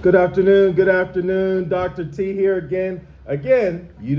Good afternoon. Dr. T here again. Again, you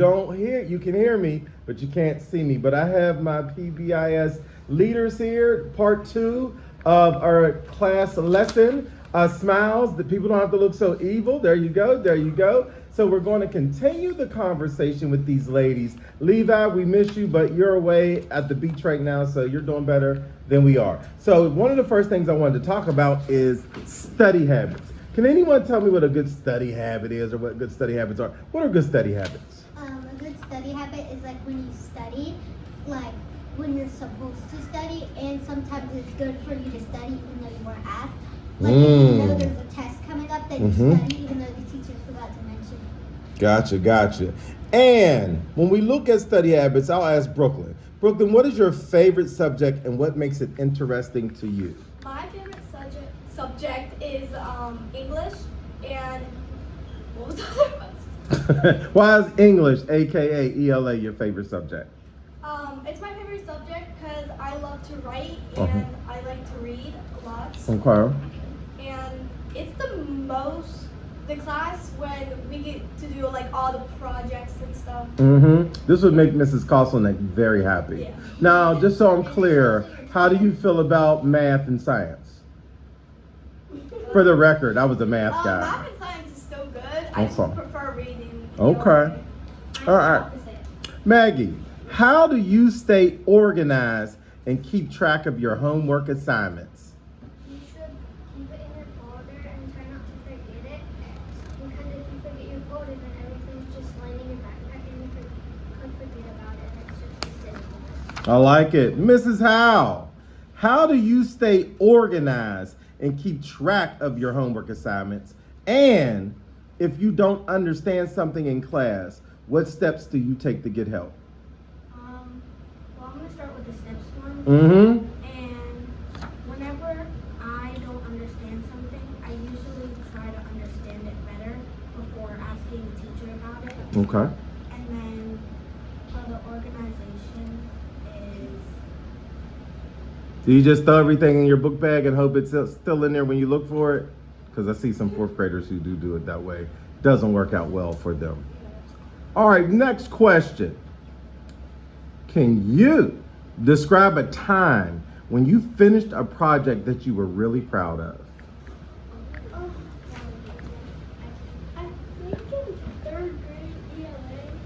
can hear me, but you can't see me. But I have my PBIS leaders here, part two of our class lesson. Smiles, that people don't have to look so evil. There you go, there you go. So we're going to continue the conversation with these ladies. Levi, we miss you, but you're away at the beach right now, so you're doing better than we are. So one of the first things I wanted to talk about is study habits. Can anyone tell me what a good study habit is, or what good study habits are? What are good study habits? A good study habit is like when you study, like when you're supposed to study, and sometimes it's good for you to study even though you weren't asked. Like if you know there's a test coming up, then you study even though the teacher forgot to mention. Gotcha. And when we look at study habits, I'll ask Brooklyn. Brooklyn, what is your favorite subject and what makes it interesting to you? My favorite subject is English, and what was the other one? Why is English, aka ELA, your favorite subject? It's my favorite subject because I love to write and I like to read a lot. Okay. And it's the class when we get to do like all the projects and stuff. This would make Mrs. Kosselnick very happy. Yeah. Now, just so I'm clear, how do you feel about math and science? For the record, I was a math guy. Math and science is still good. I just prefer reading. Okay. All right. Maggie, how do you stay organized and keep track of your homework assignments? You should keep it in your folder and try not to forget it. Because if you forget your folder, then everything's just lying in your backpack and you could forget about it. And it's just sitting there. I like it. Mrs. Howe, how do you stay organized and keep track of your homework assignments? And if you don't understand something in class, what steps do you take to get help? Well, I'm going to start with the steps one. Mm-hmm. And whenever I don't understand something, I usually try to understand it better before asking the teacher about it. Okay. And then for the organization is... Do you just throw everything in your book bag and hope it's still in there when you look for it? Because I see some fourth graders who do it that way. Doesn't work out well for them. All right, next question. Can you describe a time when you finished a project that you were really proud of? I think in third grade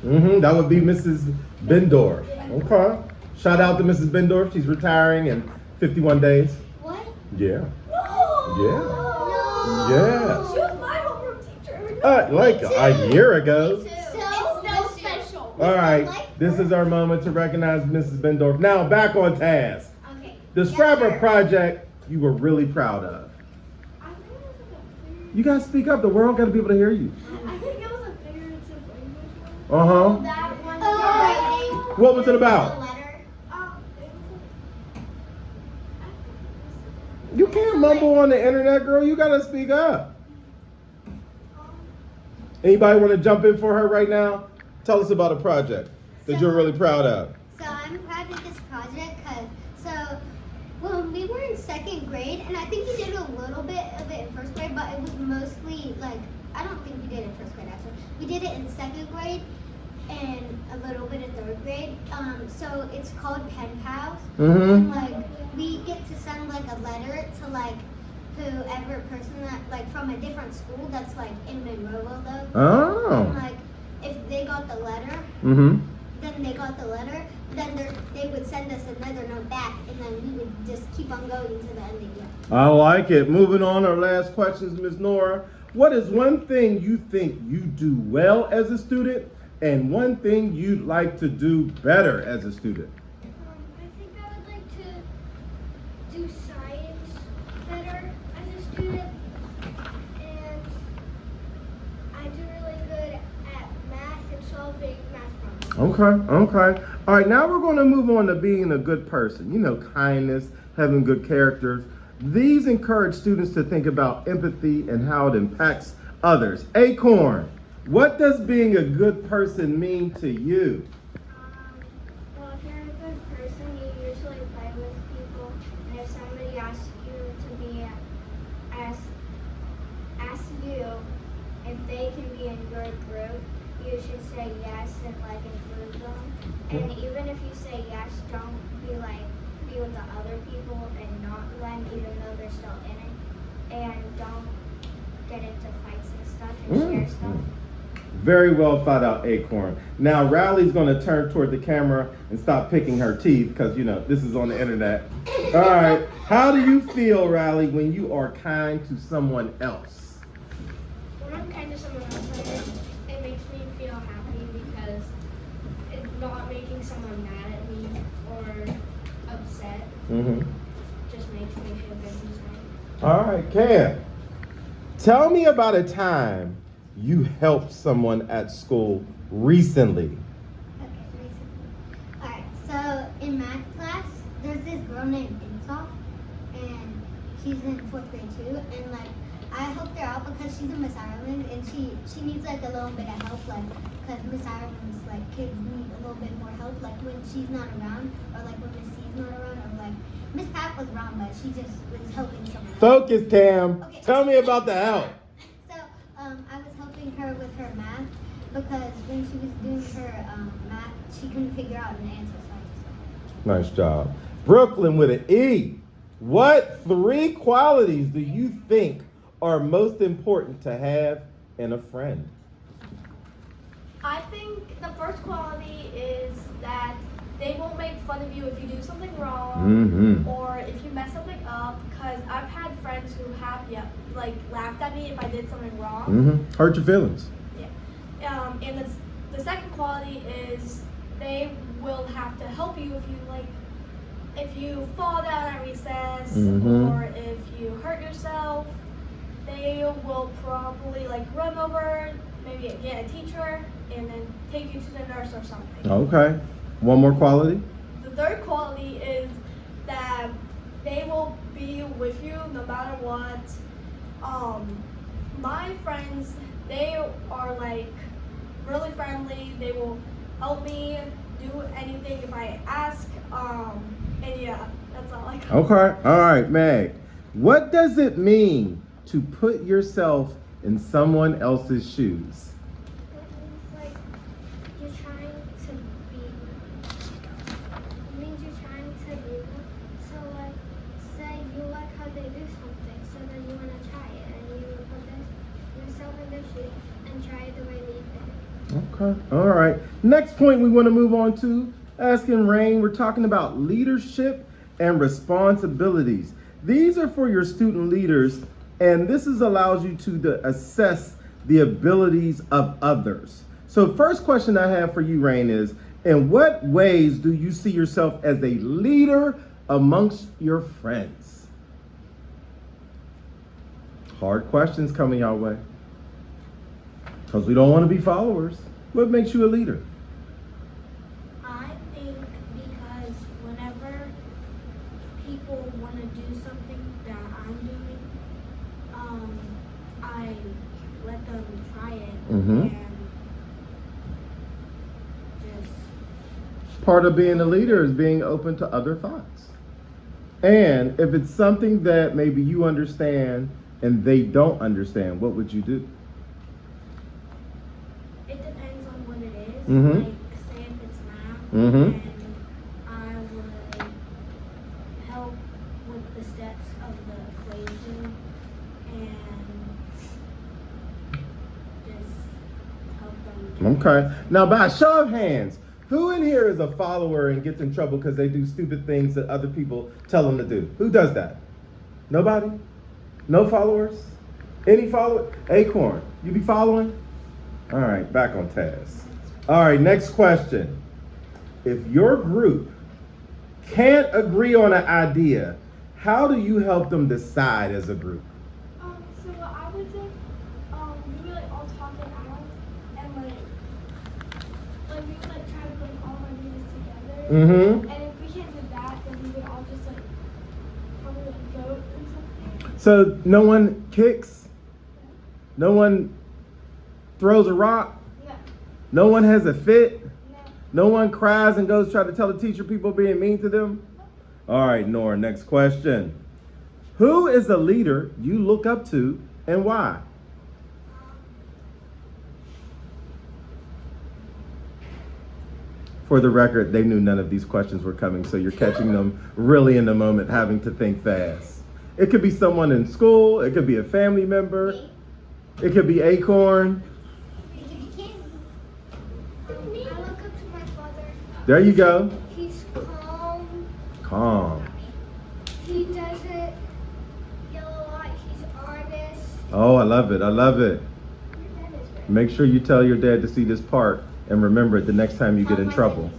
ELA. That would be Mrs. Bendorf. Okay. Shout out to Mrs. Bendorf. She's retiring in 51 days. What? Yeah. No! Yeah. She was my homeroom teacher. Like a year ago. It's so special. All right. This is our moment to recognize Mrs. Bendorf. Now back on task. Okay. Describe a project you were really proud of. I think it was like You guys speak up. The world got to be able to hear you. I think it was a figurative language one. That one. What was it about? The letter. You can't mumble on the internet, girl. You got to speak up. Anybody want to jump in for her right now? Tell us about a project that you're really proud of. So I'm proud of this project because when we were in second grade, and I think we did a little bit of it in first grade, but it was mostly like, I don't think we did it in first grade actually. We did it in second grade and a little bit in third grade. So it's called Pen Pals. And like we get to send like a letter to like whoever person that like from a different school that's like in Monroeville though. Oh. And like if they got the letter, then they got the letter, then they would send us another note back, and then we would just keep on going to the end of the year. I like it. Moving on, our last questions, Ms. Nora. What is one thing you think you do well as a student, and one thing you'd like to do better as a student? I think I would like to do science better as a student, and I do really good at math and solving math problems. Okay. All right, now we're going to move on to being a good person. You know, kindness, having good characters. These encourage students to think about empathy and how it impacts others. Acorn, what does being a good person mean to you? Well, if you're a good person, you usually play with people, and if somebody asks you to be, ask you in your group, you should say yes and like include them. And even if you say yes, don't be with the other people and not them, even though they're still in it. And don't get into fights and stuff and share stuff. Very well thought out, Acorn. Now Riley's going to turn toward the camera and stop picking her teeth because this is on the internet. All right. How do you feel, Riley, when you are kind to someone else? When I'm kind to someone else, it makes me feel happy because it's not making someone mad at me or upset. Just makes me feel good inside. All right, Cam. Tell me about a time you helped someone at school recently. Okay, recently. Alright, so in math class, there's this girl named Insof, and she's in 4th grade too, and I helped her out because she's in Miss Ireland, and she needs a little bit of help, because Miss Ireland's kids need a little bit more help, when she's not around, or when Miss C's not around, or Miss Pat was around, but she just was helping someone else. Focus, Cam. Okay. Tell me about the help. So I was helping her with her math because when she was doing her math, she couldn't figure out an answer, so I just helped her. Nice job. Brooklyn with an E. What 3 qualities do you think are most important to have in a friend? I think the first quality is that they won't make fun of you if you do something wrong or if you mess something up. Because I've had friends who have laughed at me if I did something wrong. Hurt your feelings. Yeah. And the second quality is they will have to help you if you fall down at recess or if you hurt yourself. They will probably run over, maybe get a teacher, and then take you to the nurse or something. Okay. One more quality? The third quality is that they will be with you no matter what. My friends, they are really friendly. They will help me do anything if I ask. And yeah, that's all I got. Okay. All right, Meg. What does it mean to put yourself in someone else's shoes? You're trying to be it means you're trying to be them. So say you like how they do something, so then you want to try it, and you would put yourself in their shoes and try it the way they did. Okay. All right. Next point we want to move on to, asking Rain, we're talking about leadership and responsibilities. These are for your student leaders, and this allows you to assess the abilities of others. So first question I have for you, Rain, is in what ways do you see yourself as a leader amongst your friends? Hard questions coming our way. Because we don't want to be followers. What makes you a leader? I think because whenever people want to do something that I'm doing, I let them try it and just... Part of being a leader is being open to other thoughts. And if it's something that maybe you understand and they don't understand, what would you do? It depends on what it is. Mhm. Say if it's math, Mhm. and I would help with the steps of the equation and just help them. Okay. Now, by a show of hands, who in here is a follower and gets in trouble because they do stupid things that other people tell them to do? Who does that? Nobody? No followers? Any follower? Acorn, you be following? All right, back on task. All right, next question. If your group can't agree on an idea, how do you help them decide as a group? So what I would do, we would all talk it out and we would try to bring all our ideas together. Mm-hmm. And if we can't do that, then we would all just probably vote and something. So no one kicks? No one throws a rock? No. No one has a fit? No. No one cries and goes try to tell the teacher people being mean to them? All right, Nora, next question. Who is a leader you look up to and why? For the record, they knew none of these questions were coming, so you're catching them really in the moment, having to think fast. It could be someone in school, it could be a family member, it could be Acorn. I look up to my father. There you go. He's calm. Calm. He doesn't yell a lot. He's honest. Oh, I love it. I love it. Your dad is great. Make sure you tell your dad to see this part and remember it the next time you get in trouble.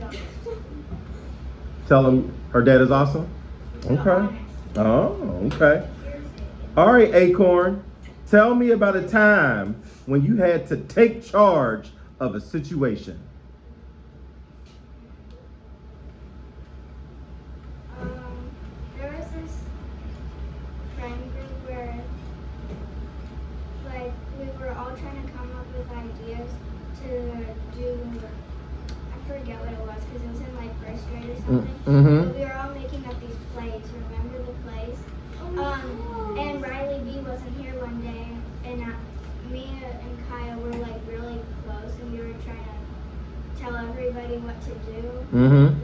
Tell him her dad is awesome? Okay. Oh, okay. All right, Acorn. Tell me about a time when you had to take charge of a situation. There was this friend group where, like, we were all trying to come up with ideas to do. I forget what it was because it was in like first grade or something. But we were all making up these plays. Remember the plays? And Riley B wasn't here one day, and me and Kaya were like really close, and we were trying to tell everybody what to do.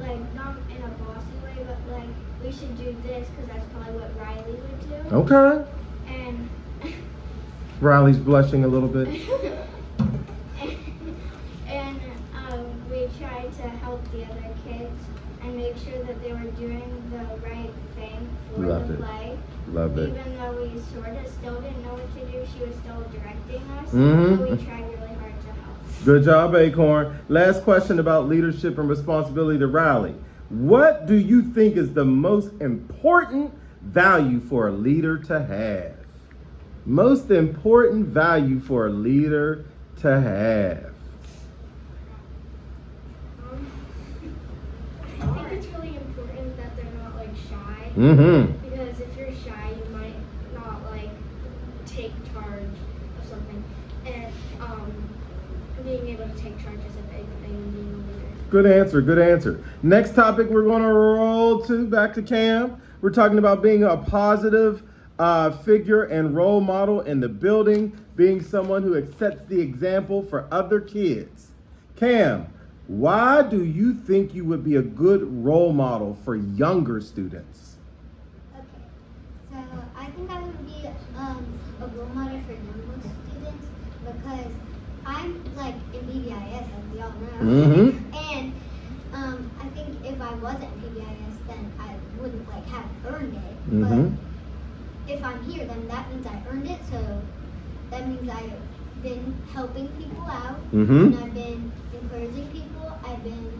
Like not in a bossy way, but like we should do this because that's probably what Riley would do. Okay. And Riley's blushing a little bit. and we tried to help the other kids and make sure that they were doing the right thing for Love the it. play. Love it. Even though we sort of still didn't know what to do, she was still directing us. Mhm. But we tried really hard to help. Good job, Acorn. Last question about leadership and responsibility to Riley. What do you think is the most important value for a leader to have? Most important value for a leader to have. I think it's really important that they're not like shy. Because if you're shy, you might not like take charge of something. And being able to take charge is a big thing in being a leader. Good answer, good answer. Next topic we're going to roll to back to Cam. We're talking about being a positive figure and role model in the building, being someone who sets the example for other kids. Cam, why do you think you would be a good role model for younger students? Okay, so I think I would be a role model for younger students because I'm like in PBIS, as we all know. And I think if I wasn't PBIS, then I wouldn't like have earned it. But if I'm here, then that means I earned it. So that means I've been helping people out, and I've been encouraging people. I've been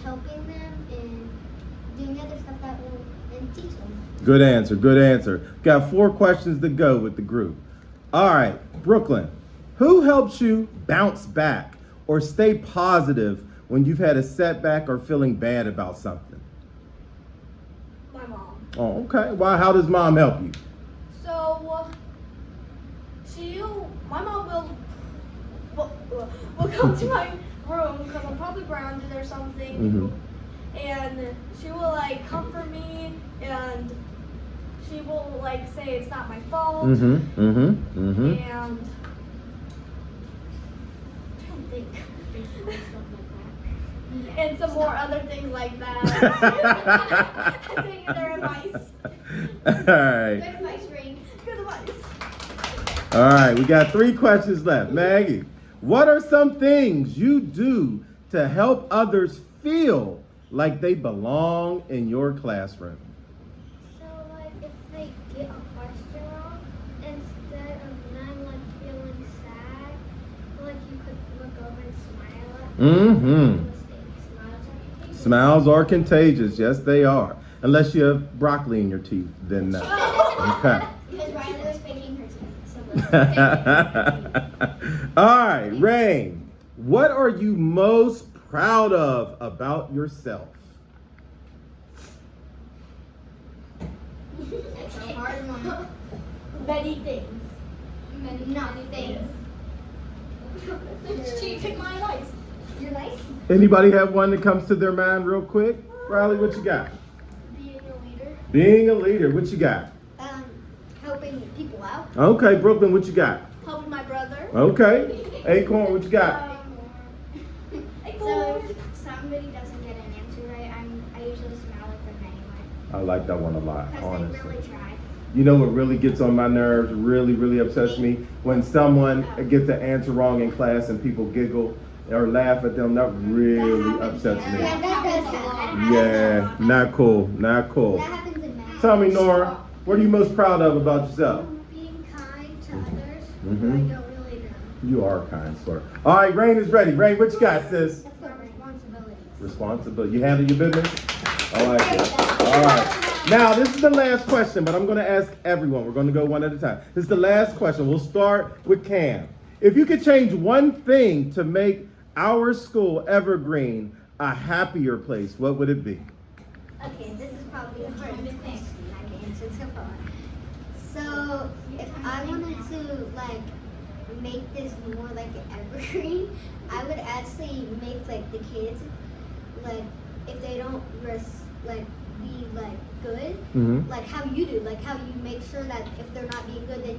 helping them and doing other stuff that will and teach them. Good answer, good answer. Got 4 questions to go with the group. All right, Brooklyn, who helps you bounce back or stay positive when you've had a setback or feeling bad about something? My mom. Oh, okay. Why? How does mom help you? So, my mom will come to my room because I'm probably grounded or something, and she will like comfort me, and she will like say it's not my fault, and I'm trying to think. And some more other things like that. Taking their advice. All right. Good advice, Ring. Good advice. All right, we got 3 questions left. Maggie, what are some things you do to help others feel like they belong in your classroom? So like if they get a question wrong, instead of them like feeling sad, like you could look over and smile at them. Smiles are contagious. Yes, they are. Unless you have broccoli in your teeth, then no. Okay. Because Riley was picking her teeth. All right, Rain, what are you most proud of about yourself? It's a hard one. Many things. Many things. She took my advice. You're nice. Anybody have one that comes to their mind real quick? Riley, what you got? Being a leader. Being a leader, what you got? Helping people out. Okay, Brooklyn, what you got? Helping my brother. Okay. Acorn, what you got? So if somebody doesn't get an answer right, I usually smile at them anyway. I like that one a lot, Because honestly. they really tried. You know what really gets on my nerves, really upsets me? When someone gets an answer wrong in class and people giggle or laugh at them, that really upsets me. Yeah, that does happen. Yeah, not cool, not cool. That happens in math. Tell me, Nora, what are you most proud of about yourself? Being kind to others, Mhm. who I don't really know. You are kind, sort of. All right, Rain is ready. Rain, what you got, sis? That's called responsibilities. Responsibility. You handle your business? I like it. All right. Now, this is the last question, but I'm going to ask everyone. We're going to go one at a time. This is the last question. We'll start with Cam. If you could change one thing to make our school, Evergreen, a happier place, what would it be? Okay, this is probably the hardest question I've answered so far. So, if I wanted to, like, make this more like an evergreen, I would actually make, like, the kids, like, if they don't, be, like, good, Mm-hmm. like how you do, like how you make sure that if they're not being good, then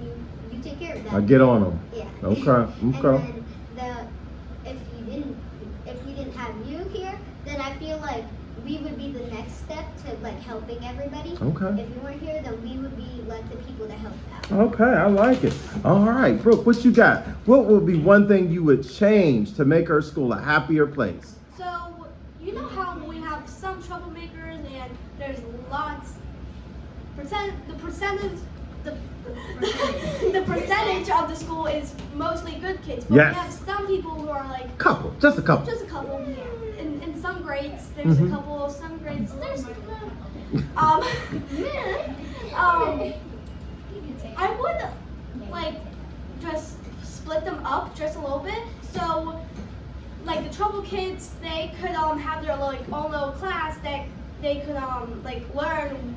you take care of them. I get on them. Yeah. Okay, And okay. then if we didn't have you here, then I feel like we would be the next step to like helping everybody. Okay. If you weren't here, then we would be like the people that helped out. Okay, I like it. All right, Brooke, what you got? What would be one thing you would change to make our school a happier place? So, you know how we have some troublemakers and there's lots, the percentage of the school is mostly good kids, but Yes. we have some people who are like, Couple, just a couple. just a couple, in some grades, there's Mhm. a couple, some grades, there's, I would, like, just split them up just a little bit, so, like, the trouble kids, they could, have their, like, own little class that they could, like, learn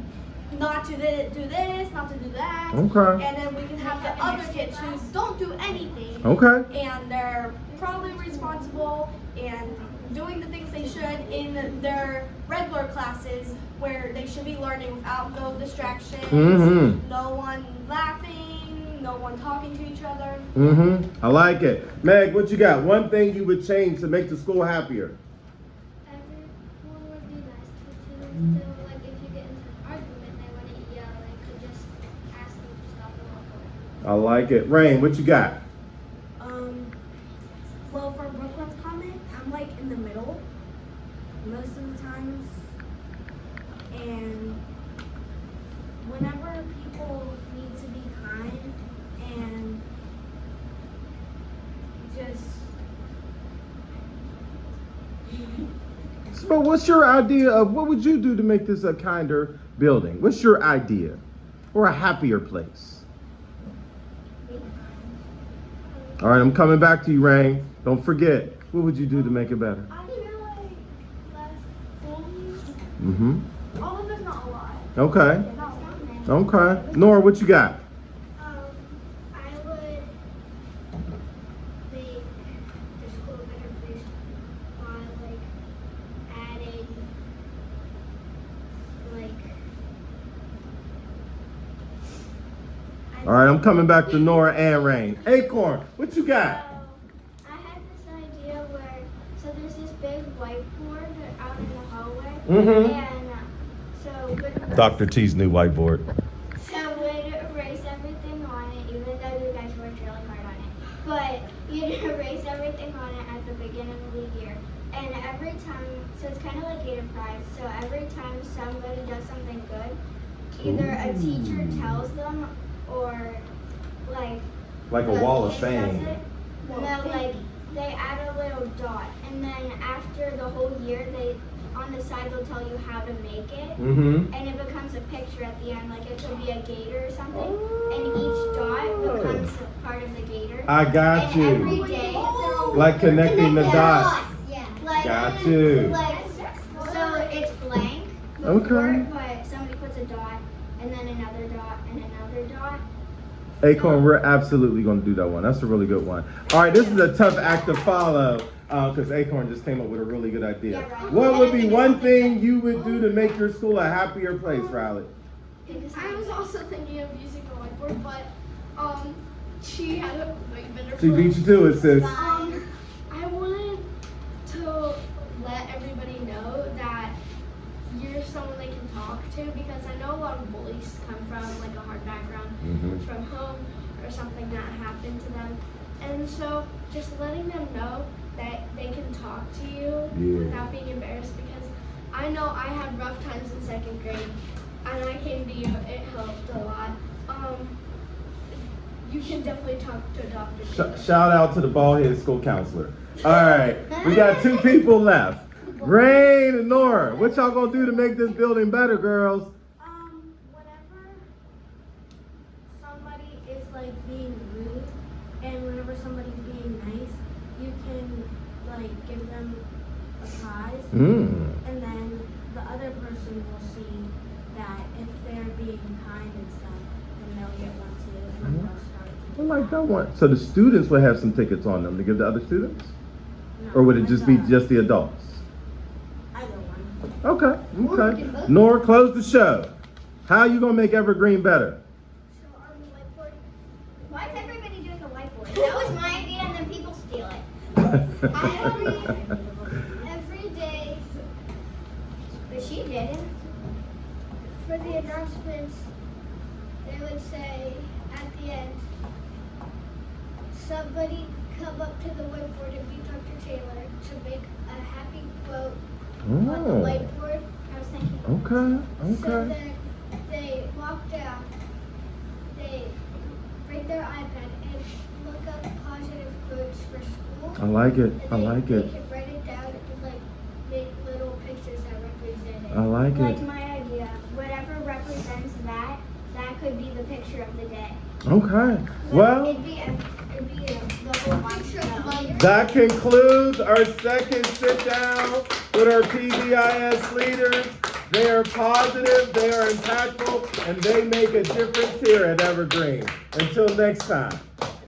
not to do this, not to do that. Okay. And then we can have the other kids who don't do anything. Okay. And they're probably responsible and doing the things they should in their regular classes where they should be learning without no distractions, Mm-hmm. no one laughing, no one talking to each other. Mm-hmm. I like it. Meg, what you got? One thing you would change to make the school happier? Everyone would be nice to each other. So, like, if you get into an argument, they wouldn't yell. They could just ask them to stop and walk away. I like it. Rain, what you got? Well, for Brooklyn's comment, I'm like in the middle most of the times. And whenever people need to be kind and just So what's your idea of what would you do to make this a kinder building? What's your idea? Or a happier place? All right, I'm coming back to you, Rain. Don't forget. What would you do to make it better? I feel like less bullies, Mm-hmm. although there's not a lot. Okay. Not a lot. Okay. Nora, what you got? I would make the school a better place by like adding like All right, I'm coming back to Nora and Rain. Acorn, what you got? I had this idea where so there's this big whiteboard out in the hallway Mm-hmm. and so we'd Dr. T's new whiteboard. So we'd erase everything on it, even though you guys worked really hard on it. But you'd erase everything on it at the beginning of the year. And every time, so it's kind of like Gator Prize. So every time somebody does something good, either a teacher tells them or Like a the wall of kid fame. does it. No, like they add a little dot. And then after the whole year, on the side they'll tell you how to make it. Mm-hmm. And it becomes a picture at the end, like it could be a gator or something. And each dot becomes part of the gator. I got and you. every day, Like connecting the dots. Yeah. like, Got you. like, so it's blank before, Okay. but somebody puts a dot, and then another dot, and another dot. Acorn, we're absolutely going to do that one. That's a really good one. All right, this is a tough act to follow because Acorn just came up with a really good idea. Yeah, right. What would be one thing you would do to make your school a happier place, Riley? I was also thinking of using a whiteboard, but she had a way better She beat you to it, sis. I wanted to let everybody would not happen to them. And so just letting them know that they can talk to you Yeah. without being embarrassed, because I know I had rough times in second grade and I came to you, it helped a lot. You can definitely talk to a doctor. Shout out to the bald-headed school counselor. All right, we got 2 people left. Rain and Nora, what y'all gonna do to make this building better, girls? Whenever somebody is like being rude and whenever somebody's being nice, you can like give them a prize, and then the other person will see that if they're being kind and stuff, then they'll get one too, and then they'll start to I do like that one. So the students will have some tickets on them to give to other students? Or would it just be just the adults? either one. Okay, okay. Nora, close the show. How you gonna make Evergreen better? So on the whiteboard, why is everybody doing a whiteboard? That was my idea, and then people steal it. Every day, but she didn't. For the announcements, they would say at the end, somebody come up to the whiteboard and be Dr. Taylor to make a happy quote on the Oh, whiteboard. I was thinking. okay, So okay. then they walk down, they bring their iPad and look up positive quotes for school. I like it, And I like they it. can write it down and like make little pictures that represent it. I like Like it. my idea, whatever represents that, that could be the picture of the day. Okay, Like, well, it'd be the whole picture of life. that concludes our second sit down with our PBIS leaders. They are positive, they are impactful, and they make a difference here at Evergreen. Until next time.